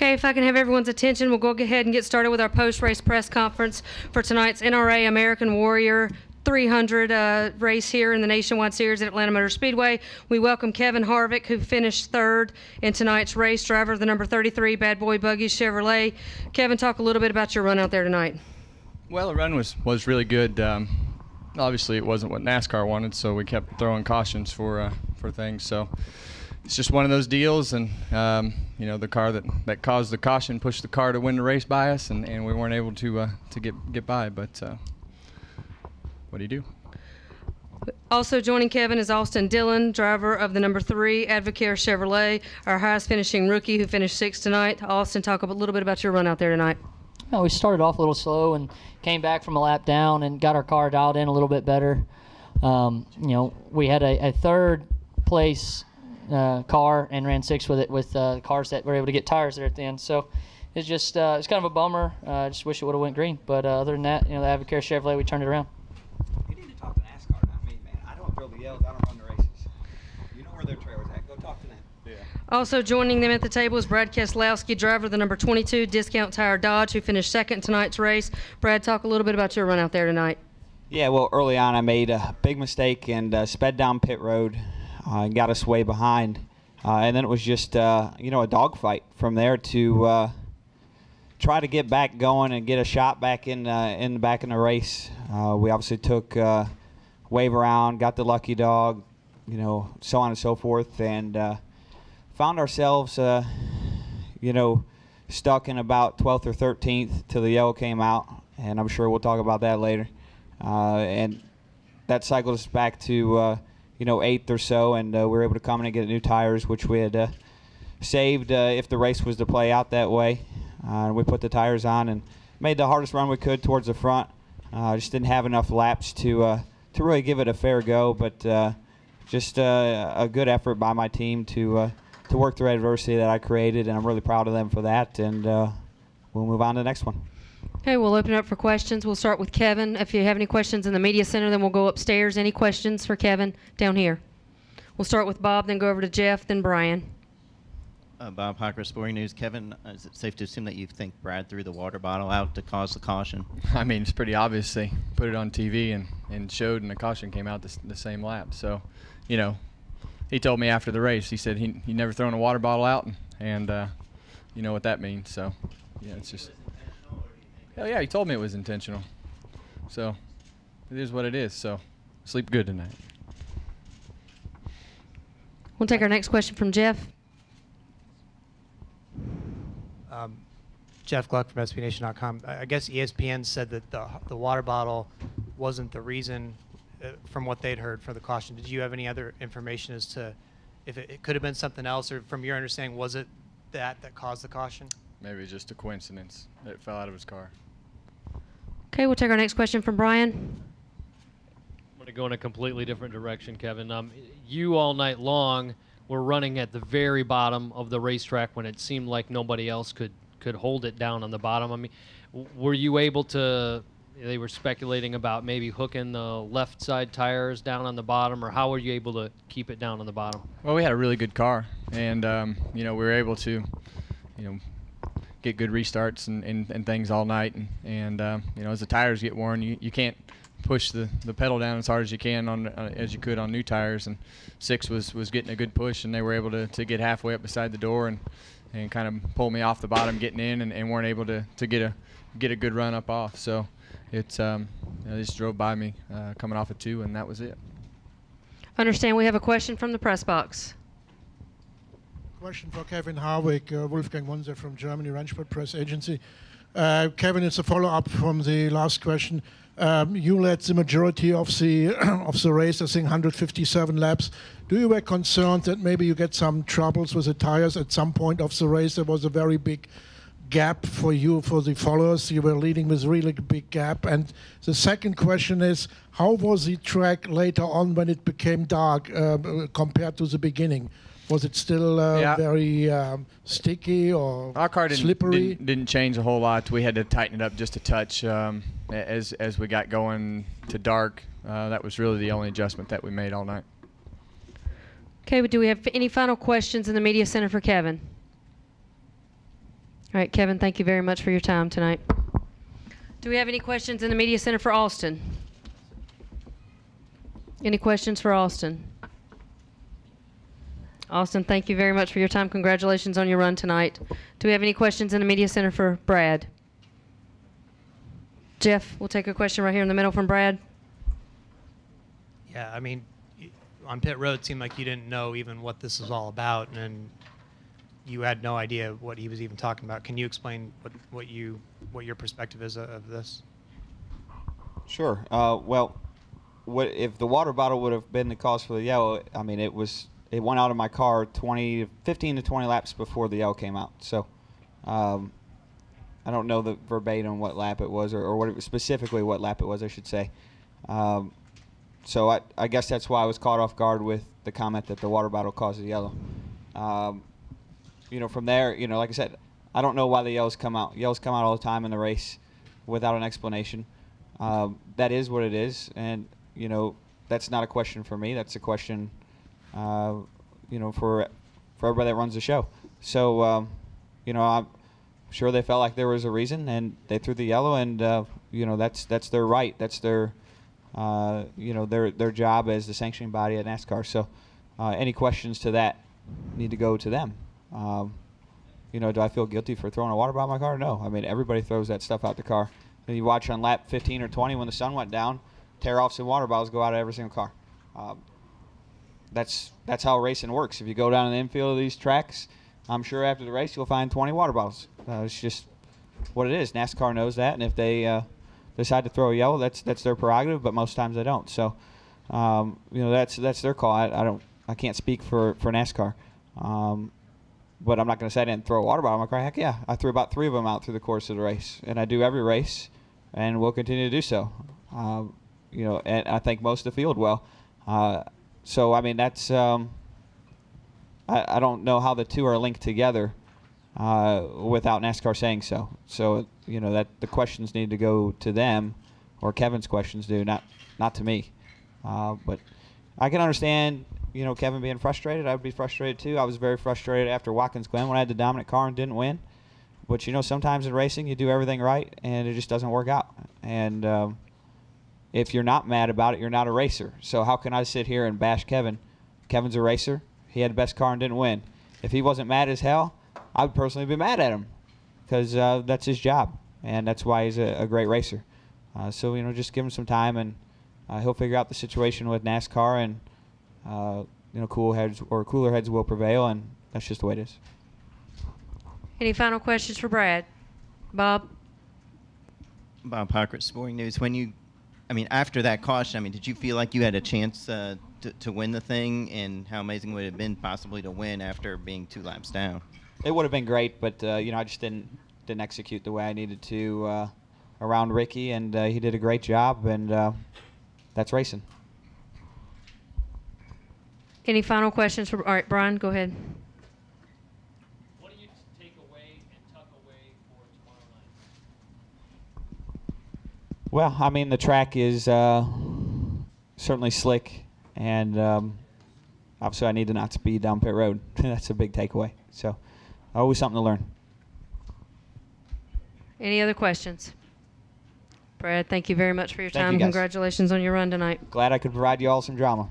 Okay, if I can have everyone's attention, we'll go ahead and get started with our post-race press conference for tonight's NRA American Warrior 300 race here in the Nationwide Series at Atlanta Motor Speedway. We welcome Kevin Harvick, who finished third in tonight's race, driver of the number 33 Bad Boy Buggies Chevrolet. Kevin, talk a little bit about your run out there tonight. Well, the run was really good. Obviously, it wasn't what NASCAR wanted, so we kept throwing cautions for things. So it's just one of those deals, and the car that caused the caution pushed the car to win the race by us, and we weren't able to get by. But what do you do? Also joining Kevin is Austin Dillon, driver of the number 3 Advocare Chevrolet, our highest finishing rookie who finished 6th tonight. Austin, talk a little bit about your run out there tonight. We started off a little slow and came back from a lap down and got our car dialed in a little bit better. We had a third place car and ran 6th with it with cars that were able to get tires there at the end. So it's just it's kind of a bummer. I just wish it would have went green. But other than that, the Advocare Chevrolet, we turned it around. You need to talk to NASCAR, not me, man. I don't throw the yells. I don't run the races. You know where their trailer's at. Go talk to them. Yeah. Also joining them at the table is Brad Keselowski, driver of the number 22 Discount Tire Dodge, who finished 2nd in tonight's race. Brad, talk a little bit about your run out there tonight. Yeah, well, early on I made a big mistake and sped down pit road and got us way behind. And then it was just, a dogfight from there to try to get back going and get a shot back in the race. We obviously took wave around, got the lucky dog, so on and so forth, and found ourselves, stuck in about 12th or 13th till the yellow came out, and I'm sure we'll talk about that later. And that cycled us back to, 8th or so, and we were able to come in and get new tires, which we had saved if the race was to play out that way. We put the tires on and made the hardest run we could towards the front. Just didn't have enough laps to really give it a fair go, but just a good effort by my team to work through adversity that I created, and I'm really proud of them for that, and we'll move on to the next one. Okay, we'll open it up for questions. We'll start with Kevin. If you have any questions in the media center, then we'll go upstairs. Any questions for Kevin down here? We'll start with Bob, then go over to Jeff, then Brian. Bob Hyker, Sporting News. Kevin, is it safe to assume that you think Brad threw the water bottle out to cause the caution? I mean, it's pretty obvious. They put it on TV and showed, and the caution came out the same lap. So, he told me after the race, he said he never thrown a water bottle out, and you know what that means. So, yeah, it's just... Hell yeah, he told me it was intentional. So, it is what it is. So, sleep good tonight. We'll take our next question from Jeff. Jeff Gluck from SBNation.com. I guess ESPN said that the water bottle wasn't the reason, from what they'd heard, for the caution. Did you have any other information as to if it could have been something else, or from your understanding, was it that caused the caution? Maybe just a coincidence that it fell out of his car. Okay, we'll take our next question from Brian. I'm going to go in a completely different direction, Kevin. You all night long were running at the very bottom of the racetrack when it seemed like nobody else could hold it down on the bottom. I mean, were you able to? They were speculating about maybe hooking the left side tires down on the bottom, or how were you able to keep it down on the bottom? Well, we had a really good car, and we were able to, get good restarts and things all night, and as the tires get worn, you can't push the pedal down as hard as you can as you could on new tires, and 6 was getting a good push, and they were able to get halfway up beside the door and kind of pull me off the bottom getting in, and weren't able to get a good run up off. So it's they just drove by me coming off of 2, and that was it. Understand we have a question from the press box. Question for Kevin Harvick, Wolfgang Munzer from Germany, Rennsport Press Agency. Kevin, it's a follow-up from the last question. You led the majority of the race, I think 157 laps. Do you were concerned that maybe you get some troubles with the tires at some point of the race? There was a very big gap for you, for the followers. You were leading with really big gap. And the second question is, how was the track later on when it became dark compared to the beginning? Was it still very sticky or our car slippery? Didn't change a whole lot. We had to tighten it up just a touch as we got going to dark. That was really the only adjustment that we made all night. Okay, but do we have any final questions in the media center for Kevin? All right, Kevin, thank you very much for your time tonight. Do we have any questions in the media center for Austin? Any questions for Austin? Austin, thank you very much for your time. Congratulations on your run tonight. Do we have any questions in the media center for Brad? Jeff, we'll take a question right here in the middle from Brad. Yeah, I mean, on pit road, it seemed like you didn't know even what this was all about, and you had no idea what he was even talking about. Can you explain what your perspective is of this? Sure. Well, if the water bottle would have been the cause for the yellow? I mean, it went out of my car 15 to 20 laps before the yellow came out. So, I don't know the verbatim what lap it was, or specifically what lap it was, I should say. So I guess that's why I was caught off guard with the comment that the water bottle caused the yellow. From there, like I said, I don't know why the yellows come out. Yellows come out all the time in the race without an explanation. That is what it is, and that's not a question for me. That's a question, for everybody that runs the show. So, I'm sure they felt like there was a reason, and they threw the yellow, and that's their right. That's their their job as the sanctioning body at NASCAR. So, any questions to that need to go to them. Do I feel guilty for throwing a water bottle in my car? No. I mean, everybody throws that stuff out the car. And you watch on lap 15 or 20 when the sun went down, tear-offs and water bottles go out of every single car. That's how racing works. If you go down in the infield of these tracks, I'm sure after the race you'll find 20 water bottles. It's just what it is. NASCAR knows that, and if they decide to throw a yellow, that's their prerogative. But most times they don't. So, that's their call. I can't speak for NASCAR. But I'm not going to say I didn't throw a water bottle in my car. Heck yeah, I threw about 3 of them out through the course of the race, and I do every race, and will continue to do so. And I think most of the field will. So I mean, that's I don't know how the two are linked together without NASCAR saying so. So that the questions need to go to them, or Kevin's questions do, not to me. But I can understand. Kevin being frustrated. I would be frustrated too. I was very frustrated after Watkins Glen when I had the dominant car and didn't win. But sometimes in racing you do everything right and it just doesn't work out. And if you're not mad about it, you're not a racer. So how can I sit here and bash Kevin? Kevin's a racer. He had the best car and didn't win. If he wasn't mad as hell, I would personally be mad at him because that's his job and that's why he's a great racer. So just give him some time and he'll figure out the situation with NASCAR and. Cooler heads will prevail, and that's just the way it is. Any final questions for Brad? Bob? Bob Pockert, Sporting News. After that caution, did you feel like you had a chance to win the thing, and how amazing would it have been possibly to win after being 2 laps down? It would have been great, but I just didn't execute the way I needed to around Ricky, and he did a great job, and that's racing. Any final questions for? All right, Brian, go ahead. What do you take away and tuck away for tomorrow night? Well, the track is certainly slick, and obviously I need to not speed down pit road. That's a big takeaway. So, always something to learn. Any other questions? Brad, thank you very much for your time. You, guys. Congratulations on your run tonight. Glad I could provide you all some drama.